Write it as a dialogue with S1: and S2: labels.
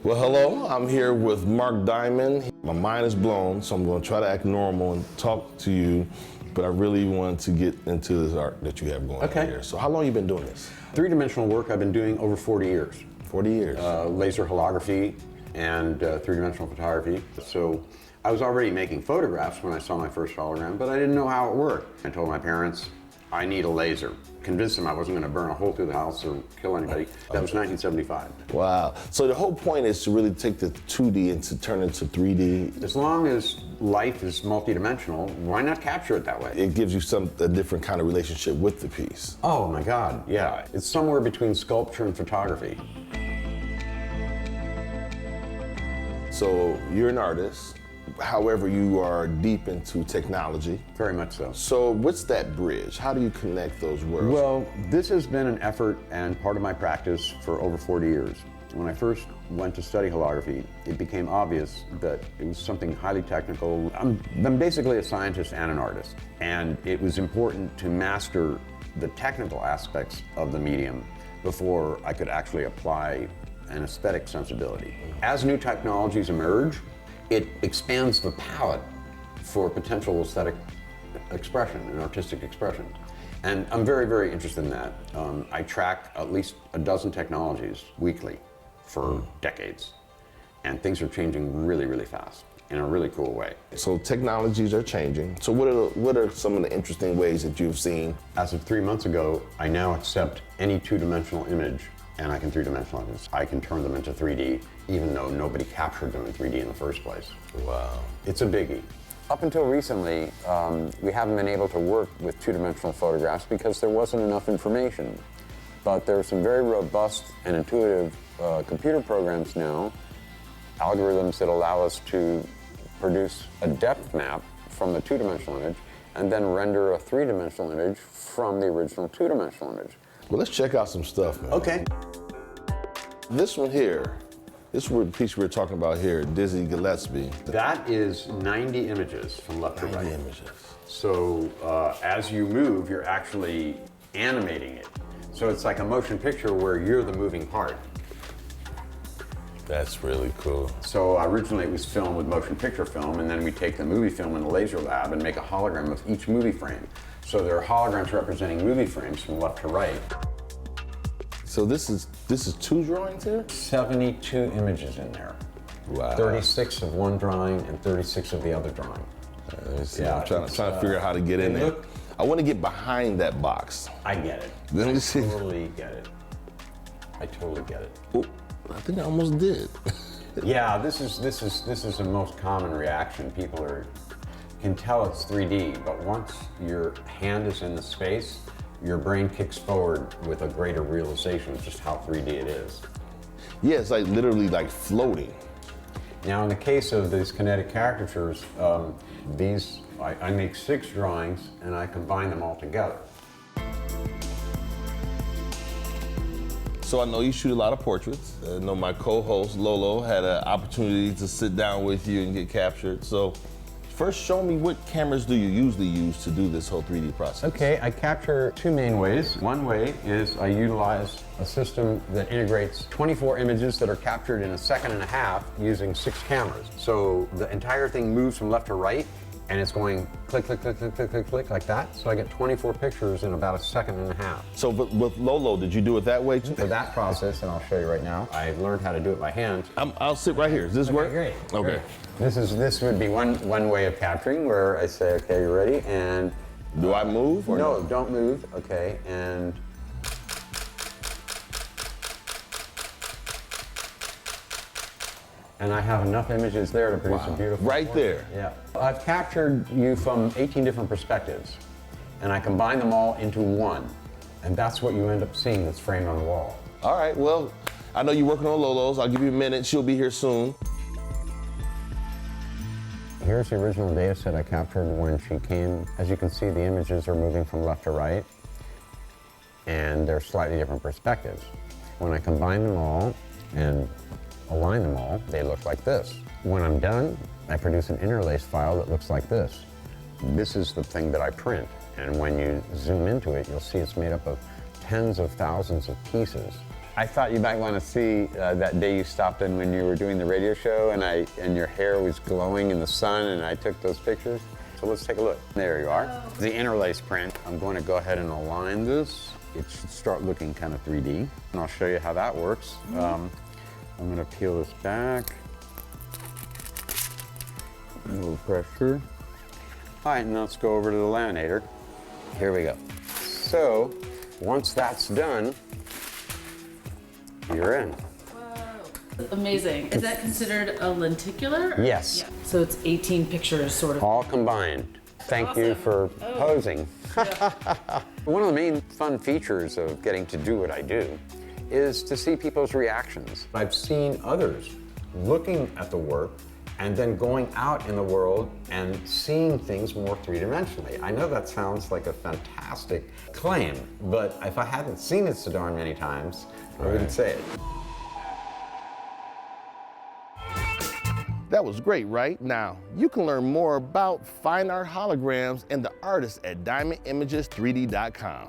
S1: Well, hello, I'm here with Mark Diamond. My mind is blown, so I'm going to try to act normal and talk to you, but I really want to get into this art that you have going on here. So how long have you been doing this?
S2: Three-dimensional work I've been doing over 40 years.
S1: 40 years.
S2: Laser holography and three-dimensional photography. So I was already making photographs when I saw my first hologram, but I didn't know how it worked. I told my parents, I need a laser. Convinced them I wasn't going to burn a hole through the house or kill anybody. That was 1975.
S1: Wow. So the whole point is to really take the 2D and to turn it into 3D.
S2: As long as life is multidimensional, why not capture it that way?
S1: It gives you a different kind of relationship with the piece.
S2: Oh my God, yeah. It's somewhere between sculpture and photography.
S1: So you're an artist. However, you are deep into technology.
S2: Very much so.
S1: So what's that bridge? How do you connect those worlds?
S2: Well, this has been an effort and part of my practice for over 40 years. When I first went to study holography, it became obvious that it was something highly technical. I'm basically a scientist and an artist, and it was important to master the technical aspects of the medium before I could actually apply an aesthetic sensibility. As new technologies emerge, it expands the palette for potential aesthetic expression and artistic expression. And I'm very, very interested in that. I track at least a dozen technologies weekly for decades. And things are changing really, really fast in a really cool way.
S1: So technologies are changing. So what are some of the interesting ways that you've seen?
S2: As of 3 months ago, I now accept any two-dimensional image and I can three-dimensionalize. I can turn them into 3D, even though nobody captured them in 3D in the first place.
S1: Wow.
S2: It's a biggie. Up until recently, we haven't been able to work with two-dimensional photographs because there wasn't enough information. But there are some very robust and intuitive computer programs now, algorithms that allow us to produce a depth map from the two-dimensional image and then render a three-dimensional image from the original two-dimensional image.
S1: Well, let's check out some stuff, man.
S2: Okay.
S1: This one here, this piece we were talking about here, Dizzy Gillespie.
S2: That is 90 images from left to right.
S1: 90 images.
S2: So as you move, you're actually animating it. So it's like a motion picture where you're the moving part.
S1: That's really cool.
S2: So originally it was filmed with motion picture film, and then we take the movie film in the laser lab and make a hologram of each movie frame. So there are holograms representing movie frames from left to right.
S1: So this is two drawings here?
S2: 72 images in there.
S1: Wow.
S2: 36 of one drawing and 36 of the other drawing.
S1: Let me see.
S2: Yeah,
S1: I'm trying to figure out how to get in there.
S2: Look,
S1: I want to get behind that box.
S2: I get it.
S1: Let me see.
S2: I totally get it. I totally get it.
S1: Oh, I think I almost did.
S2: Yeah, this is the most common reaction. People can tell it's 3D, but once your hand is in the space, your brain kicks forward with a greater realization of just how 3D it is.
S1: Yeah, it's like literally like floating.
S2: Now, in the case of these kinetic caricatures, I make 6 drawings and I combine them all together.
S1: So I know you shoot a lot of portraits. I know my co-host Lolo had an opportunity to sit down with you and get captured. So first, show me what cameras do you usually use to do this whole 3D process?
S2: Okay, I capture 2 main ways. One way is I utilize a system that integrates 24 images that are captured in a second and a half using 6 cameras. So the entire thing moves from left to right, and it's going click, click, click, click, click, click, click, like that. So I get 24 pictures in about a second and a half.
S1: So with Lolo, did you do it that way too?
S2: For that process, and I'll show you right now, I've learned how to do it by hand.
S1: I'll sit right here. Does this work?
S2: Great.
S1: Okay.
S2: Great. This would be one way of capturing, where I say, okay, you ready? And
S1: do I move or
S2: no? Don't move. Okay, and I have enough images there to produce a beautiful
S1: right
S2: portrait.
S1: there.
S2: Yeah. I've captured you from 18 different perspectives, and I combine them all into one, and that's what you end up seeing that's framed on the wall.
S1: All right. Well, I know you're working on Lolo's. I'll give you a minute. She'll be here soon.
S2: Here's the original data set I captured when she came. As you can see, the images are moving from left to right, and they're slightly different perspectives. When I combine them all and align them all, they look like this. When I'm done, I produce an interlaced file that looks like this. This is the thing that I print, and when you zoom into it, you'll see it's made up of tens of thousands of pieces. I thought you might want to see that day you stopped in when you were doing the radio show and your hair was glowing in the sun and I took those pictures. So let's take a look. There you are. Oh. The interlace print. I'm going to go ahead and align this. It should start looking kind of 3D. And I'll show you how that works. I'm going to peel this back. A little pressure. All right, now let's go over to the laminator. Here we go. So once that's done, you're in.
S3: Whoa. Amazing. Is that considered a lenticular?
S2: Yes.
S3: Yeah. So it's 18 pictures, sort of.
S2: All combined. Thank you for posing. Yeah. One of the main fun features of getting to do what I do is to see people's reactions. I've seen others looking at the work and then going out in the world and seeing things more three-dimensionally. I know that sounds like a fantastic claim, but if I hadn't seen it so darn many times, I wouldn't say it.
S1: That was great, right? Now, you can learn more about fine art holograms and the artists at diamondimages3d.com.